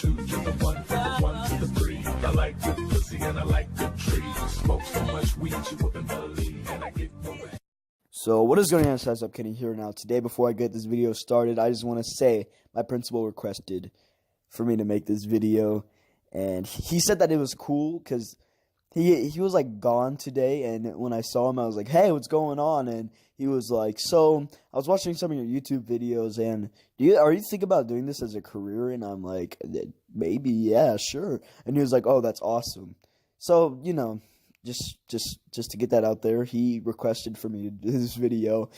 two to the one, from the one to the three. I like good pussy and I like good trees. Smoke so much weed you wouldn't believe, and I get no rest. So what is going on, guys? Up Kenny here now. Today, before I get this video started, I just want to say my principal requested for me to make this video, and he said that it was cool because he was like gone today, and when I saw him, I was like, "Hey, what's going on?" And he was like, "So I was watching some of your YouTube videos, and are you thinking about doing this as a career?" And I'm like, "Maybe, yeah, sure." And he was like, "Oh, that's awesome." So just to get that out there, he requested for me to do this video.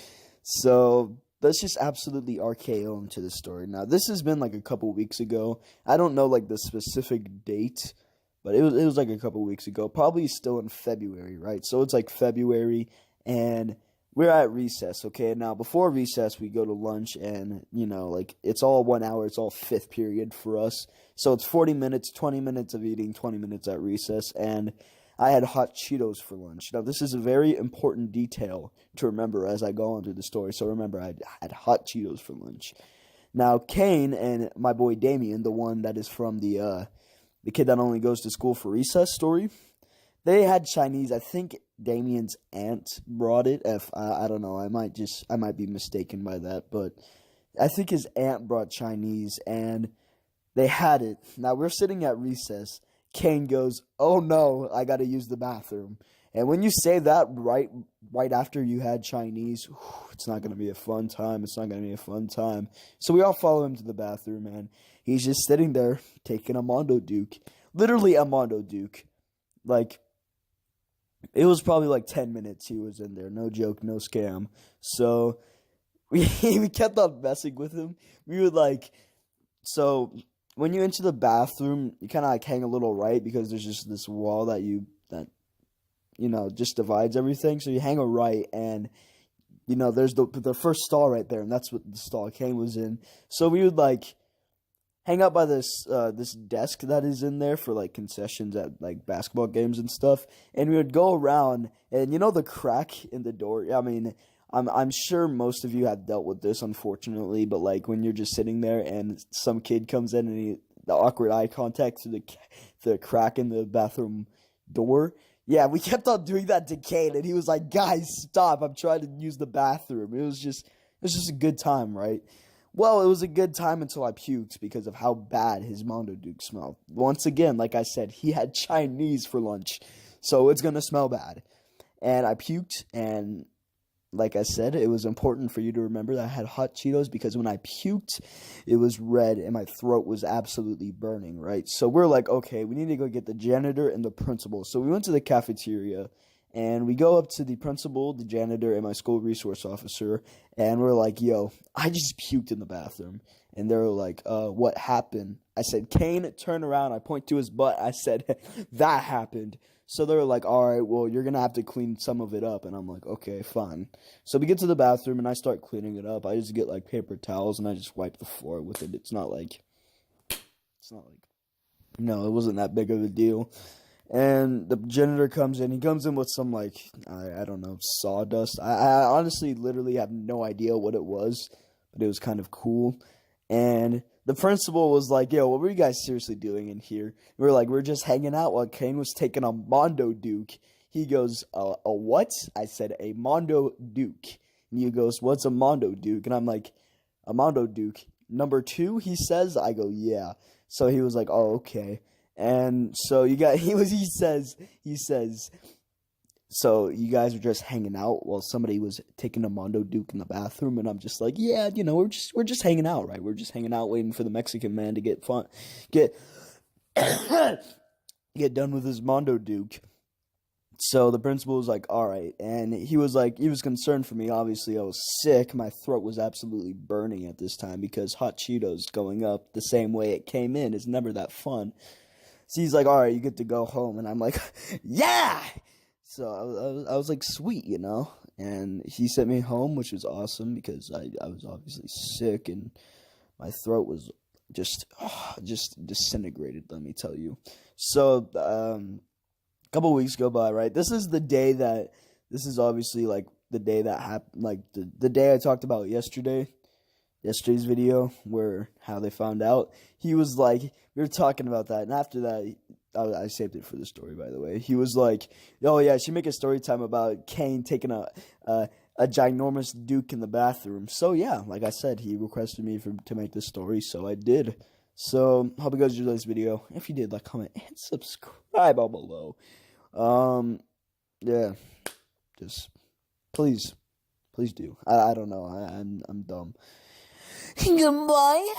So let's just absolutely RKO into the story. Now, this has been like a couple weeks ago. I don't know like the specific date, but it was like a couple weeks ago. Probably still in February, right? So it's like February, and we're at recess, okay? Now, before recess, we go to lunch, and, like, it's all 1 hour. It's all fifth period for us. So it's 40 minutes, 20 minutes of eating, 20 minutes at recess, and I had hot Cheetos for lunch. Now, this is a very important detail to remember as I go on through the story. So remember, I had hot Cheetos for lunch. Now, Kane and my boy Damien, the one that is from the kid that only goes to school for recess story, they had Chinese. I think Damien's aunt brought it. I don't know. I might be mistaken by that, but I think his aunt brought Chinese, and they had it. Now, we're sitting at recess. Kane goes, "Oh no, I gotta use the bathroom." And when you say that right after you had Chinese, it's not gonna be a fun time. It's not gonna be a fun time. So we all follow him to the bathroom, and he's just sitting there taking a Mondo Duke, literally a Mondo Duke. Like, it was probably like 10 minutes he was in there. No joke, no scam. So we kept on messing with him. We would so when you enter the bathroom, you kind of like hang a little right because there's just this wall that just divides everything. So you hang a right, and there's the first stall right there, and that's what the stall Kane was in. So we would hang out by this desk that is in there for like concessions at like basketball games and stuff, and we would go around, and the crack in the door. I mean, I'm sure most of you have dealt with this, unfortunately, but like when you're just sitting there and some kid comes in and the awkward eye contact through the crack in the bathroom door. Yeah, we kept on doing that to Kane, and he was like, "Guys, stop! I'm trying to use the bathroom." It was just a good time, right? Well, it was a good time until I puked because of how bad his Mondo Duke smelled. Once again, like I said, he had Chinese for lunch, so it's gonna smell bad. And I puked, and like I said, it was important for you to remember that I had hot Cheetos because when I puked, it was red and my throat was absolutely burning, right? So we're like, okay, we need to go get the janitor and the principal. So we went to the cafeteria, and we go up to the principal, the janitor, and my school resource officer, and we're like, "Yo, I just puked in the bathroom." And they're like, "What happened?" I said, "Kane, turn around." I point to his butt. I said, "That happened." So they were like, "All right, well, you're going to have to clean some of it up." And I'm like, "Okay, fine." So we get to the bathroom, and I start cleaning it up. I just get, paper towels, and I just wipe the floor with it. It wasn't that big of a deal. And the janitor comes in. He comes in with some, I don't know, sawdust. I honestly literally have no idea what it was, but it was kind of cool. And the principal was like, "Yo, what were you guys seriously doing in here?" We were like, "We're just hanging out while Kane was taking a Mondo Duke." He goes, "A what?" I said, "A Mondo Duke." And he goes, "What's a Mondo Duke?" And I'm like, "A Mondo Duke. Number 2, he says." I go, "Yeah." So he was like, "Oh, okay." And so he says, "So you guys were just hanging out while somebody was taking a Mondo Duke in the bathroom?" And I'm just like, "Yeah, we're just hanging out, right? We're just hanging out waiting for the Mexican man to get get done with his Mondo Duke." So the principal was like, "All right." And he was concerned for me. Obviously, I was sick. My throat was absolutely burning at this time because hot Cheetos going up the same way it came in is never that fun. So he's like, "All right, you get to go home." And I'm like, "Yeah!" So I was like, sweet, and he sent me home, which was awesome because I was obviously sick and my throat was just disintegrated, let me tell you. So a couple weeks go by, right? This is obviously the day that happened, the day I talked about yesterday. yesterday's video where how they found out. He was like, we were talking about that, and after that, I saved it for the story, by the way. He was like, oh yeah, she make a story time about Kane taking a ginormous Duke in the bathroom. So yeah, like I said, he requested me to make this story, so I did. So hope you guys enjoyed this video. If you did, like, comment, and subscribe down below. Yeah, just please do. I don't know. I'm dumb. Goodbye.